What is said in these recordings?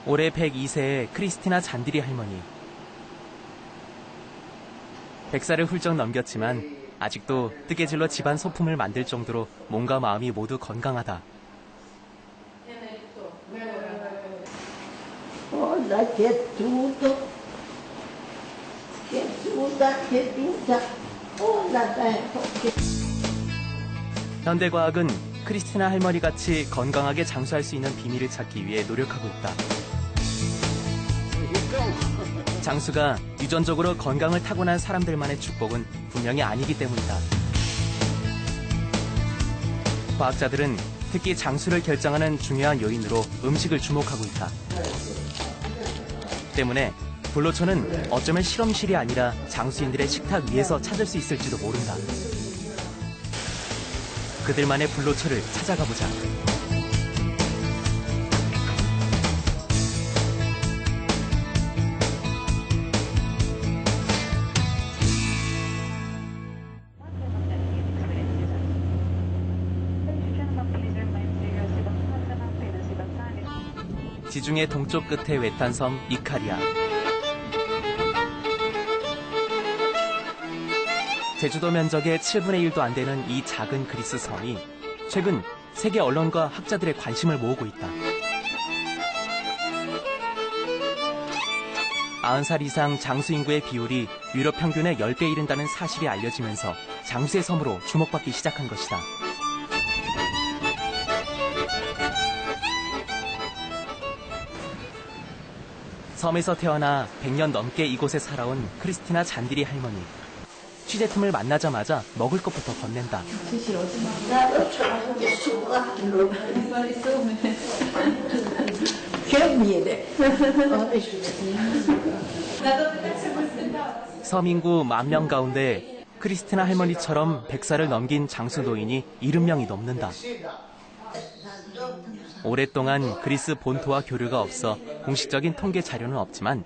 올해 102세의 크리스티나 잔디리 할머니. 100살을 훌쩍 넘겼지만 아직도 뜨개질로 집안 소품을 만들 정도로 몸과 마음이 모두 건강하다. 현대과학은 크리스티나 할머니같이 건강하게 장수할 수 있는 비밀을 찾기 위해 노력하고 있다. 장수가 유전적으로 건강을 타고난 사람들만의 축복은 분명히 아니기 때문이다. 과학자들은 특히 장수를 결정하는 중요한 요인으로 음식을 주목하고 있다. 때문에 불로초는 어쩌면 실험실이 아니라 장수인들의 식탁 위에서 찾을 수 있을지도 모른다. 그들만의 불로초를 찾아가 보자. 지중해 동쪽 끝의 외딴 섬 이카리아. 제주도 면적의 7분의 1도 안 되는 이 작은 그리스 섬이 최근 세계 언론과 학자들의 관심을 모으고 있다. 90살 이상 장수 인구의 비율이 유럽 평균의 10배에 이른다는 사실이 알려지면서 장수의 섬으로 주목받기 시작한 것이다. 섬에서 태어나 100년 넘게 이곳에 살아온 크리스티나 잔디리 할머니. 취재팀을 만나자마자 먹을 것부터 건넨다. 섬 인구 10,000명 가운데 크리스티나 할머니처럼 100살을 넘긴 장수 노인이 70명이 넘는다. 오랫동안 그리스 본토와 교류가 없어 공식적인 통계 자료는 없지만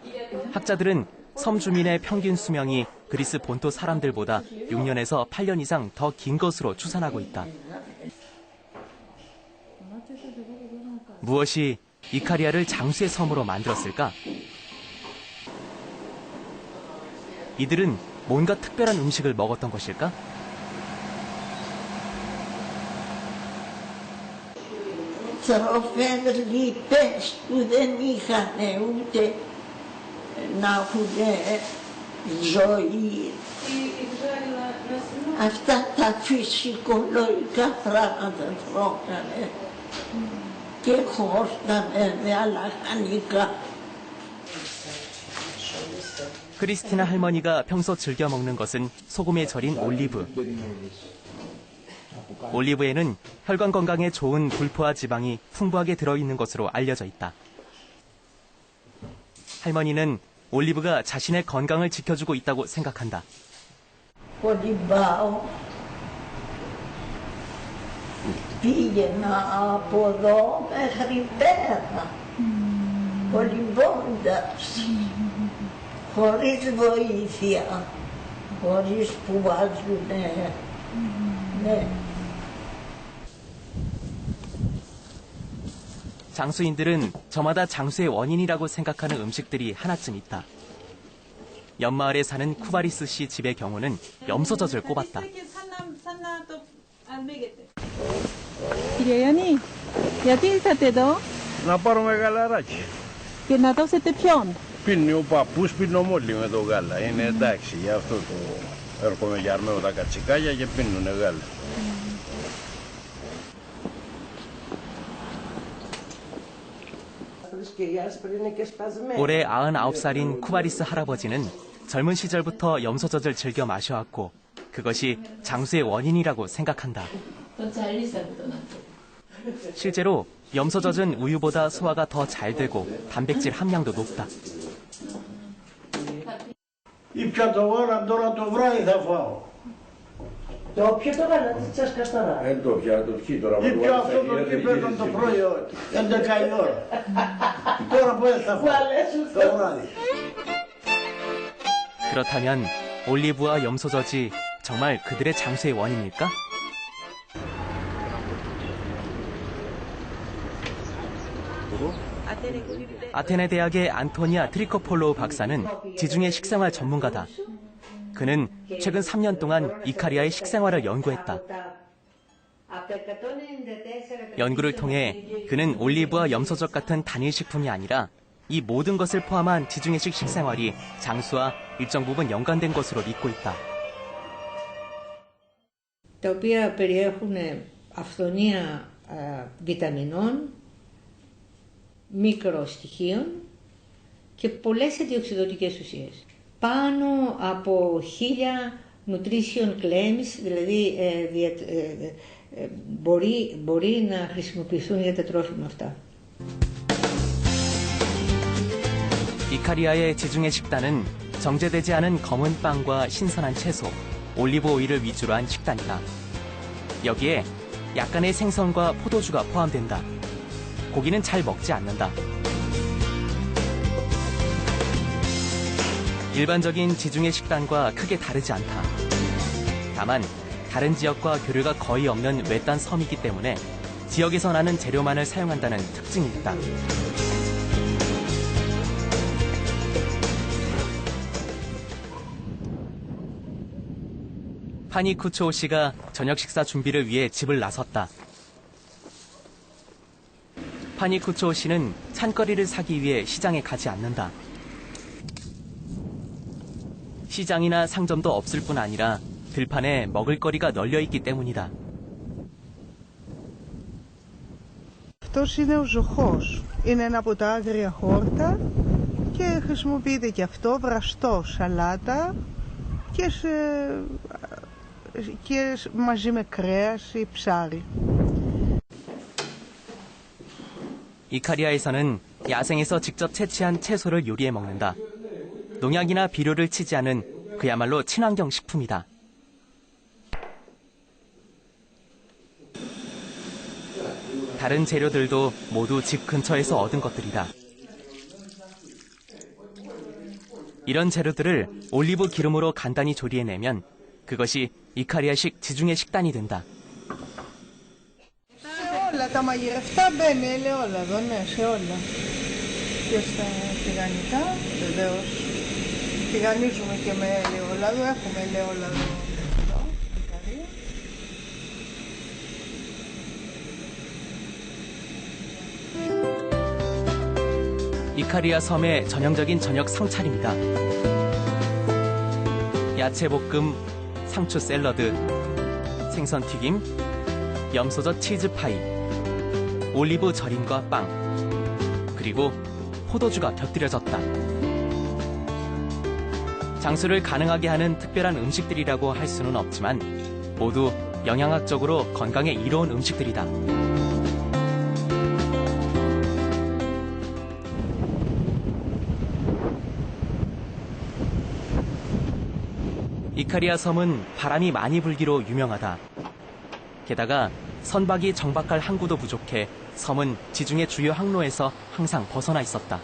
학자들은 섬 주민의 평균 수명이 그리스 본토 사람들보다 6년에서 8년 이상 더 긴 것으로 추산하고 있다. 무엇이 이카리아를 장수의 섬으로 만들었을까? 이들은 뭔가 특별한 음식을 먹었던 것일까? 크리스티나 할머니가 평소 즐겨 먹는 것은 소금에 절인 올리브. 올리브에는 혈관 건강에 좋은 불포화 지방이 풍부하게 들어있는 것으로 알려져 있다. 할머니는 올리브가 자신의 건강을 지켜주고 있다고 생각한다. 장수인들은 저마다 장수의 원인이라고 생각하는 음식들이 하나쯤 있다. 옆마을에 사는 쿠바리스 씨 집의 경우는 염소젖을 꼽았다. Kireyani, yatin sa te do? Να πάρουμε γαλαράκι. Και να δώσετε ποιον? Πίνει ο παππούς, πίνω μόλι με το γάλα. Είναι εντάξει, γι' αυτό το έρχομαι για αρμέω τα κατσικάκια και πίνουνε γάλα. 올해 99살인 쿠바리스 할아버지는 젊은 시절부터 염소젖을 즐겨 마셔왔고 그것이 장수의 원인이라고 생각한다. 실제로 염소젖은 우유보다 소화가 더 잘 되고 단백질 함량도 높다. Ήπια το ώρα, τώρα το βράδυ θα φάω. Το πιω το γάλα της τσάσκας τώρα. Το πια, το πιει τώρα. Ήπια αυτό το κύπελο το πρωί, 11 η ώρα. Τώρα πότε θα φάω, το βράδυ. 그렇다면 올리브와 염소젖이 정말 그들의 장수의 원인일까? 아테네 대학의 안토니아 트리코폴로우 박사는 지중해 식생활 전문가다. 그는 최근 3년 동안 이카리아의 식생활을 연구했다. 연구를 통해 그는 올리브와 염소젓 같은 단일 식품이 아니라 이 모든 것을 포함한 지중해식 식생활이 장수와 일정 부분 연관된 것으로 믿고 있다. Τα οποία περιέχουν αυθονία βιταμινών, μικροστοιχείων και πολλές αντιοξειδωτικές ουσίες. Πάνω από 1000 nutrition claims, δηλαδή μπορεί να χρησιμοποιηθούν για τα τρόφιμα αυτά. 이카리아의 지중해 식단은 정제되지 않은 검은 빵과 신선한 채소, 올리브 오일을 위주로 한 식단이다. 여기에 약간의 생선과 포도주가 포함된다. 고기는 잘 먹지 않는다. 일반적인 지중해 식단과 크게 다르지 않다. 다만 다른 지역과 교류가 거의 없는 외딴 섬이기 때문에 지역에서 나는 재료만을 사용한다는 특징이 있다. 파니쿠초오 씨가 저녁 식사 준비를 위해 집을 나섰다. 파니쿠초오 씨는 찬거리를 사기 위해 시장에 가지 않는다. 시장이나 상점도 없을 뿐 아니라 들판에 먹을거리가 널려 있기 때문이다. Αυτός είναι ο ζωχός. Είναι ένα από τα άγρια χόρτα και χρησιμοποιείται και αυτό βραστό σαλάτα και μαζί με κρέας ή ψάρι. 이카리아에서는 야생에서 직접 채취한 채소를 요리해 먹는다. 농약이나 비료를 치지 않은 그야말로 친환경 식품이다. 다른 재료들도 모두 집 근처에서 얻은 것들이다. 이런 재료들을 올리브 기름으로 간단히 조리해내면 그것이 이카리아식 지중해 식단이 된다. Σε όλα τα μαγειρευτά μπαίνει ελαιόλαδο, ναι, σε όλα. Και στα τηγανιτά, βεβαίως. Τηγανίζουμε και με ελαιόλαδο, έχουμε ελαιόλαδο εδώ, Ικαρία. 이카리아 섬의 전형적인 저녁 상차림이다. 야채볶음, 상추 샐러드, 생선 튀김, 염소젓 치즈 파이, 올리브 절임과 빵, 그리고 포도주가 곁들여졌다. 장수를 가능하게 하는 특별한 음식들이라고 할 수는 없지만 모두 영양학적으로 건강에 이로운 음식들이다. 이카리아 섬은 바람이 많이 불기로 유명하다. 게다가 선박이 정박할 항구도 부족해 섬은 지중해 주요 항로에서 항상 벗어나 있었다.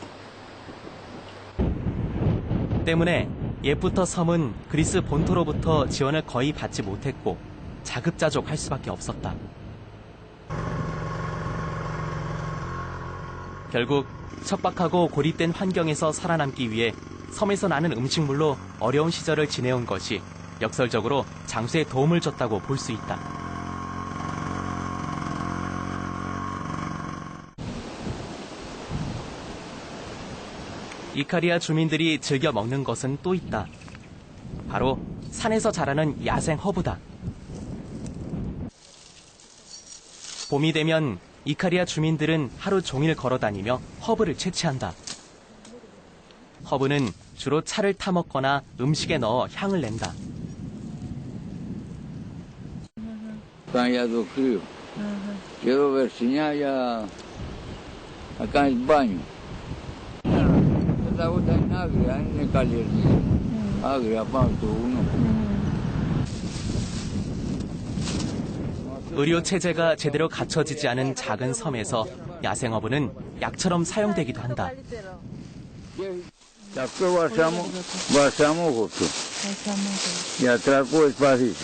때문에 옛부터 섬은 그리스 본토로부터 지원을 거의 받지 못했고 자급자족할 수밖에 없었다. 결국 척박하고 고립된 환경에서 살아남기 위해 섬에서 나는 음식물로 어려운 시절을 지내온 것이 역설적으로 장수에 도움을 줬다고 볼 수 있다. 이카리아 주민들이 즐겨 먹는 것은 또 있다. 바로 산에서 자라는 야생 허브다. 봄이 되면 이카리아 주민들은 하루 종일 걸어다니며 허브를 채취한다. 허브는 주로 차를 타 먹거나 음식에 넣어 향을 낸다. Quando do frio, eu versinha já a cães de banho. Da outra na agria, nem calher. Agria panto uno. 의료 체제가 제대로 갖춰지지 않은 작은 섬에서 야생어부는 약처럼 사용되기도 한다. Da que varsamo gosto. E atraco es fácil.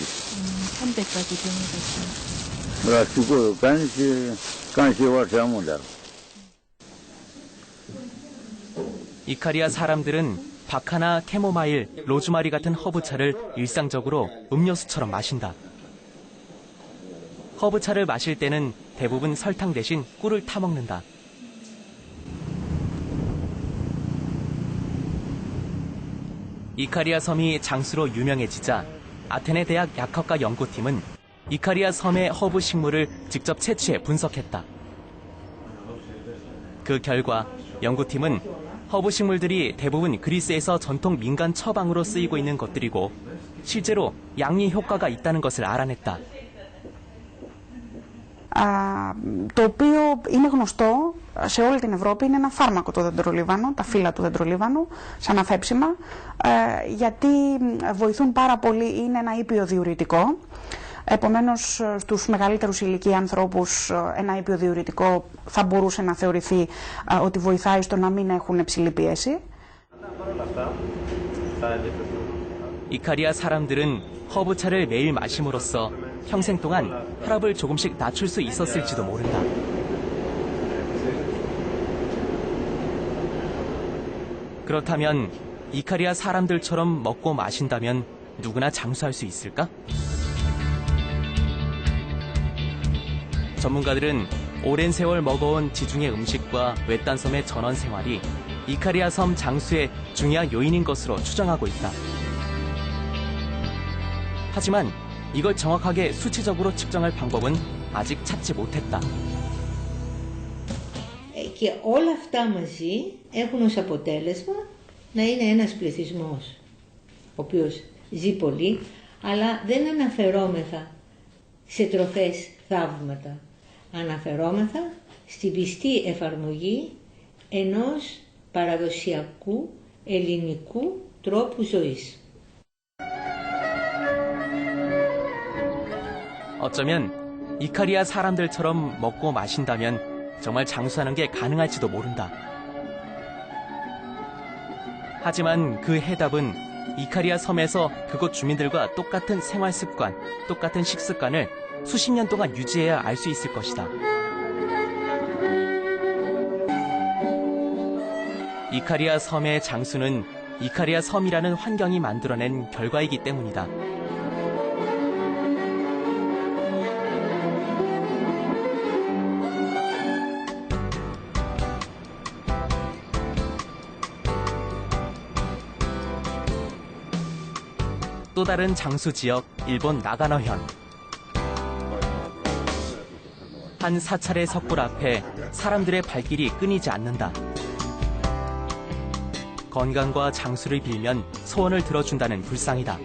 300까지 되는 Braço canse varsamo da. 이카리아 사람들은 바카나 캐모마일, 로즈마리 같은 허브차를 일상적으로 음료수처럼 마신다. 허브차를 마실 때는 대부분 설탕 대신 꿀을 타먹는다. 이카리아 섬이 장수로 유명해지자 아테네 대학 약학과 연구팀은 이카리아 섬의 허브 식물을 직접 채취해 분석했다. 그 결과 연구팀은 허브 식물들이 대부분 그리스에서 전통 민간 처방으로 쓰이고 있는 것들이고 실제로 양리 효과가 있다는 것을 알아냈다. Το οποίο είναι γνωστό σε όλη την Ευρώπη, είναι ένα φάρμακο το δεντρολίβανο, τα φύλλα του δεντρολίβανου, σαν αφέψιμα, γιατί βοηθούν πάρα πολύ, είναι ένα ήπιο διουρητικό. Επομένως, στους μεγαλύτερους ηλικία ανθρώπους, ένα ήπιο διουρητικό θα μπορούσε να θεωρηθεί ότι βοηθάει στο να μην έχουν υψηλή πίεση. 이카리아 사람들은 허브차를 매일 마심으로써 평생 동안 혈압을 조금씩 낮출 수 있었을지도 모른다. 그렇다면 이카리아 사람들처럼 먹고 마신다면 누구나 장수할 수 있을까? 전문가들은 오랜 세월 먹어온 지중해 음식과 외딴 섬의 전원 생활이 이카리아 섬 장수의 중요한 요인인 것으로 추정하고 있다. 하지만 이걸 정확하게 수치적으로 측정할 방법은 아직 찾지 못했다. Και όλα αυτά μαζί έχουν ως αποτέλεσμα να είναι ένας πληθυσμός, ο οποίος ζει πολύ, αλλά δεν αναφερόμεθα σε τροφές θαύματα. Αναφερόμεθα στην πιστή εφαρμογή ενός παραδοσιακού ελληνικού τρόπου ζωής. 어쩌면 이카리아 사람들처럼 먹고 마신다면 정말 장수하는 게 가능할지도 모른다. 하지만 그 해답은 이카리아 섬에서 그곳 주민들과 똑같은 생활 습관, 똑같은 식습관을 수십 년 동안 유지해야 알 수 있을 것이다. 이카리아 섬의 장수는 이카리아 섬이라는 환경이 만들어낸 결과이기 때문이다. 또 다른 장수 지역, 일본 나가노현. 한 사찰의 석굴 앞에 사람들의 발길이 끊이지 않는다. 건강과 장수를 빌면 소원을 들어준다는 불상이다.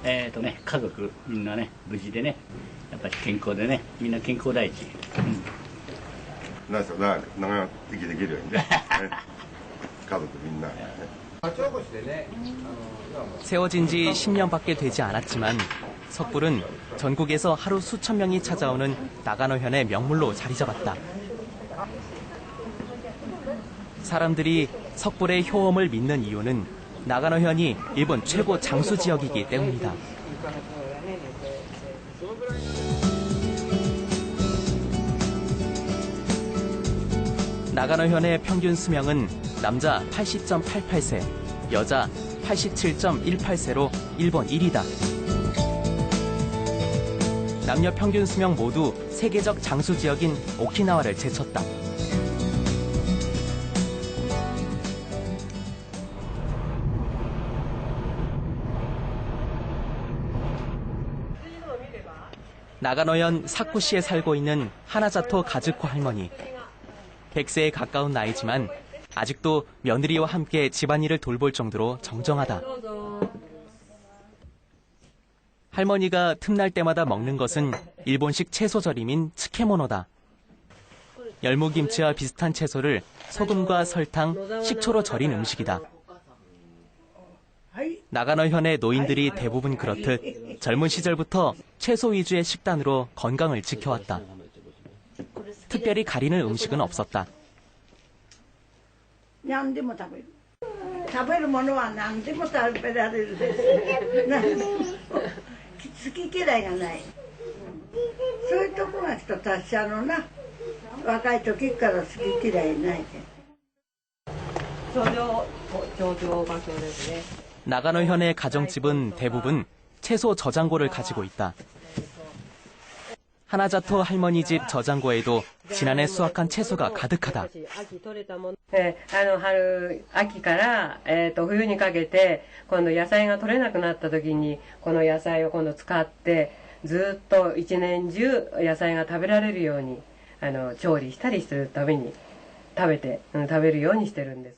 家族みんなね無事でねやっぱり健康でねみんな健康第一。なんか長生きできるようにね。家族みんな。 세워진 지 10년밖에 되지 않았지만 석굴은 전국에서 하루 수천 명이 찾아오는 나가노현의 명물로 자리 잡았다. 사람들이 석굴의 효험을 믿는 이유는 나가노현이 일본 최고 장수 지역이기 때문이다. 나가노현의 평균 수명은 남자 80.88세, 여자 87.18세로 일본 1위다. 남녀 평균 수명 모두 세계적 장수 지역인 오키나와를 제쳤다. 나가노현 사쿠시에 살고 있는 하나자토 가즈코 할머니. 100세에 가까운 나이지만 아직도 며느리와 함께 집안일을 돌볼 정도로 정정하다. 할머니가 틈날 때마다 먹는 것은 일본식 채소절임인 츠케모노다. 열무김치와 비슷한 채소를 소금과 설탕, 식초로 절인 음식이다. 나가노현의 노인들이 대부분 그렇듯 젊은 시절부터 채소 위주의 식단으로 건강을 지켜왔다. 특별히 가리는 음식은 없었다. 何でも食べる。食べるものは何でも食べられるです。好き嫌いがない。そういうとこが人達者のな。若い時から好き嫌いないけど。頂上場所ですね。 나가노 현의 가정집은 대부분 채소 저장고를 가지고 있다. 하나자토 할머니 집 저장고에도 지난해 수확한 채소가 가득하다. 秋から、冬にかけて今度野菜が取れなくなった時にこの野菜を今度使ってずっと一年中野菜が食べられるように調理したりするために食べるようにしてるんです。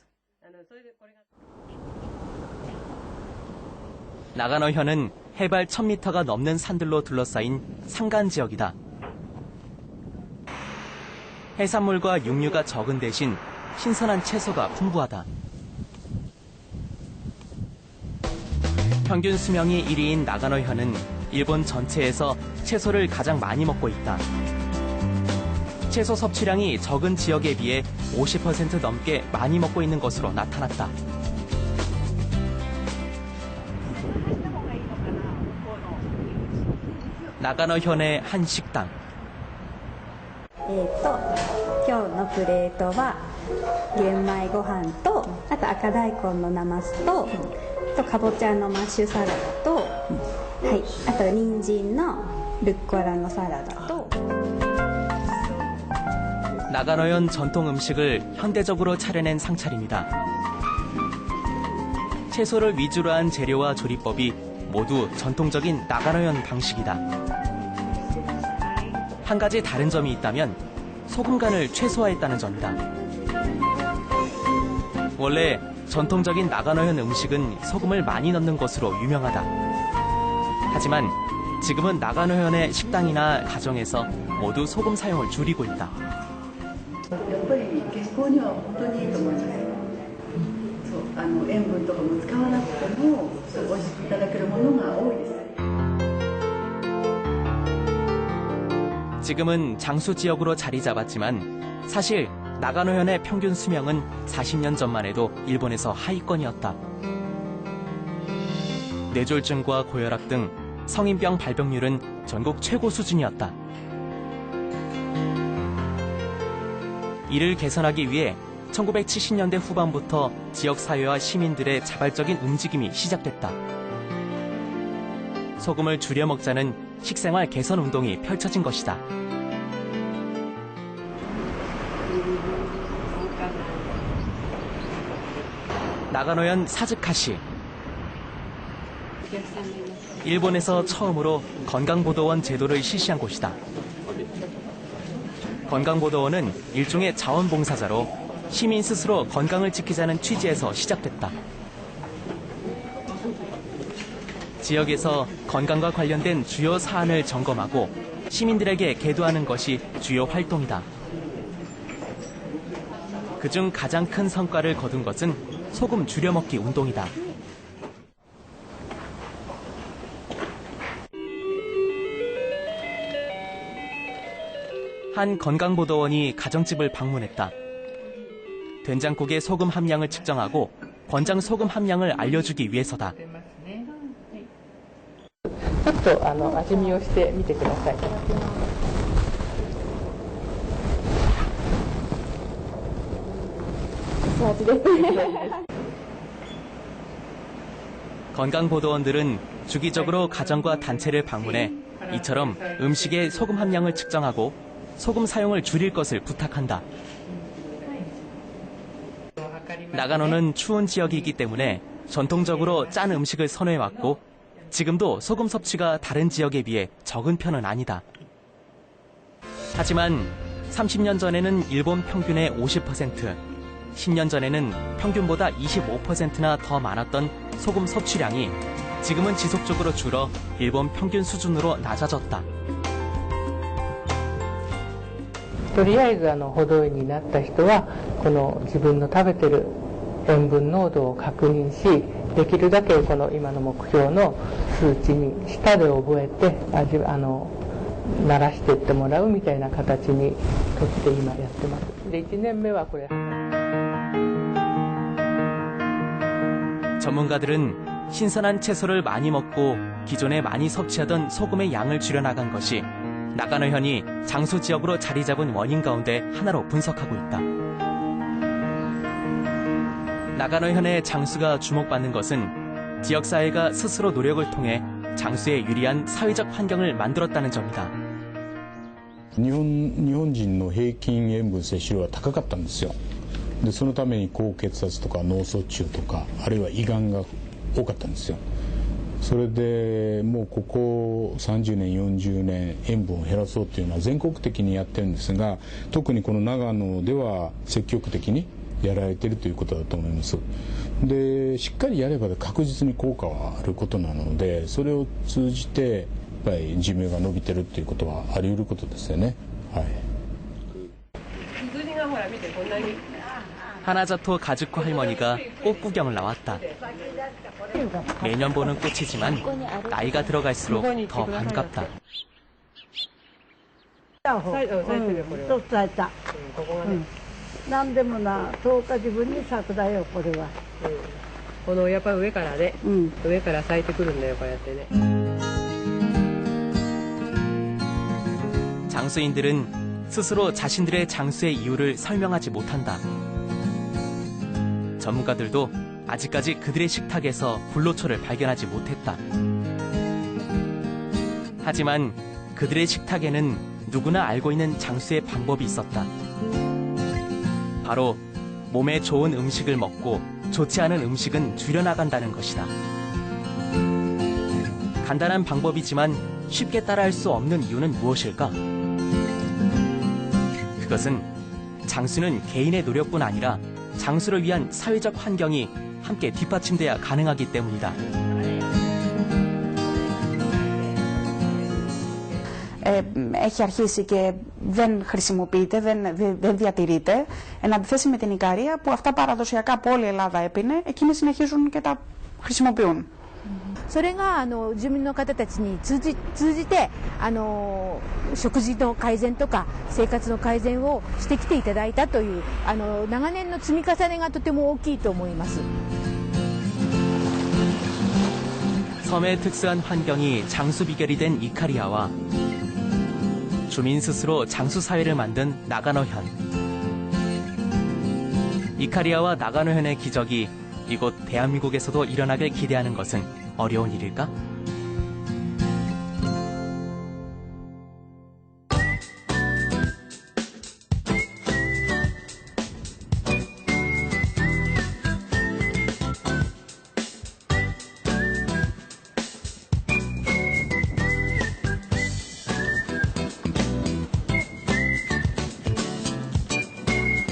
나가노현은 해발 1000m가 넘는 산들로 둘러싸인 산간 지역이다. 해산물과 육류가 적은 대신 신선한 채소가 풍부하다. 평균 수명이 1위인 나가노현은 일본 전체에서 채소를 가장 많이 먹고 있다. 채소 섭취량이 적은 지역에 비해 50% 넘게 많이 먹고 있는 것으로 나타났다. 나가노현의 한 식당. 今日のプレートは玄米ご飯とあと赤大根のなますとかぼちゃのマッシュサラダと、はい、あと人参のルッコラのサラダと 나가노현 전통 음식을 현대적으로 차려낸 상차림이다. 채소를 위주로 한 재료와 조리법이 모두 전통적인 나가노현 방식이다. 한 가지 다른 점이 있다면 소금 간을 최소화했다는 점이다. 원래 전통적인 나가노현 음식은 소금을 많이 넣는 것으로 유명하다. 하지만 지금은 나가노현의 식당이나 가정에서 모두 소금 사용을 줄이고 있다. やっぱり健康には本当にいいと思います。そう、塩分とかも使わなくても美味しくいただけるものが多いです。 지금은 장수 지역으로 자리 잡았지만 사실 나가노현의 평균 수명은 40년 전만 해도 일본에서 하위권이었다. 뇌졸중과 고혈압 등 성인병 발병률은 전국 최고 수준이었다. 이를 개선하기 위해 1970년대 후반부터 지역사회와 시민들의 자발적인 움직임이 시작됐다. 소금을 줄여 먹자는 식생활 개선 운동이 펼쳐진 것이다. 나가노현 사즈카시. 일본에서 처음으로 건강보도원 제도를 실시한 곳이다. 건강보도원은 일종의 자원봉사자로 시민 스스로 건강을 지키자는 취지에서 시작됐다. 지역에서 건강과 관련된 주요 사안을 점검하고 시민들에게 계도하는 것이 주요 활동이다. 그중 가장 큰 성과를 거둔 것은 소금 줄여먹기 운동이다. 한 건강보도원이 가정집을 방문했다. 된장국의 소금 함량을 측정하고 권장 소금 함량을 알려주기 위해서다. ちょっと味見をしてみてください。건강보도원들은 주기적으로 가정과 단체를 방문해 이처럼 음식의 소금 함량을 측정하고 소금 사용을 줄일 것을 부탁한다. 나가노는 추운 지역이기 때문에 전통적으로 짠 음식을 선호해왔고 지금도 소금 섭취가 다른 지역에 비해 적은 편은 아니다. 하지만 30년 전에는 일본 평균의 50%, 10년 전에는 평균보다 25%나 더 많았던 소금 섭취량이 지금은 지속적으로 줄어 일본 평균 수준으로 낮아졌다. とりあえず補導員になった人はこの自分の食べてる塩分濃度を確認し、できるだけこの今の目標の数値に舌で覚えて慣らしていってもらうみたいな形にとって今やってます。で1年目はこれ 전문가들은 신선한 채소를 많이 먹고 기존에 많이 섭취하던 소금의 양을 줄여나간 것이 나가노현이 장수 지역으로 자리 잡은 원인 가운데 하나로 분석하고 있다. 나가노현의 장수가 주목받는 것은 지역사회가 스스로 노력을 통해 장수에 유리한 사회적 환경을 만들었다는 점이다. 日本人の平均塩分摂取量は高かったんですよ。でそのために高血圧とか脳卒中とかあるいは胃がんが多かったんですよ。それでもうここ30年40年塩分を減らそうというのは全国的にやってるんですが、特にこの長野では積極的にやられているということだと思います。でしっかりやれば確実に効果はあることなので、それを通じてやっぱり寿命が伸びてるということはあり得ることですよね。はい。 하나자토 가즈코 할머니가 꽃 구경을 나왔다. 매년 보는 꽃이지만 나이가 들어갈수록 더 반갑다. 何でもな、10日自分に咲くだよ、これは。このやっぱり上からね、上から咲いてくるんだよ、こうやってね。 장수인들은 스스로 자신들의 장수의 이유를 설명하지 못한다. 전문가들도 아직까지 그들의 식탁에서 불로초를 발견하지 못했다. 하지만 그들의 식탁에는 누구나 알고 있는 장수의 방법이 있었다. 바로 몸에 좋은 음식을 먹고 좋지 않은 음식은 줄여나간다는 것이다. 간단한 방법이지만 쉽게 따라할 수 없는 이유는 무엇일까? 그것은 장수는 개인의 노력뿐 아니라 장수를 위한 사회적 환경이 함께 뒷받침돼야 가능하기 때문이다. Έχει αρχίσει και δεν χρησιμοποιείται, δεν διατηρείται, εν αντιθέσει με την Ικαρία που αυτά παραδοσιακά από όλη η Ελλάδα έπινε, εκείνοι συνεχίζουν και τα χρησιμοποιούν. それが住民の方たちに通じて食事の改善とか生活の改善をしてきていただいたという長年の積み重ねがとても大きいと思います。 섬의 특수한 환경이 장수 비결이 된 이카리아와 주민 스스로 장수 사회를 만든 나가노현. 이카리아와 나가노현의 기적이 이곳 대한민국에서도 일어나길 기대하는 것은 어려운 일일까?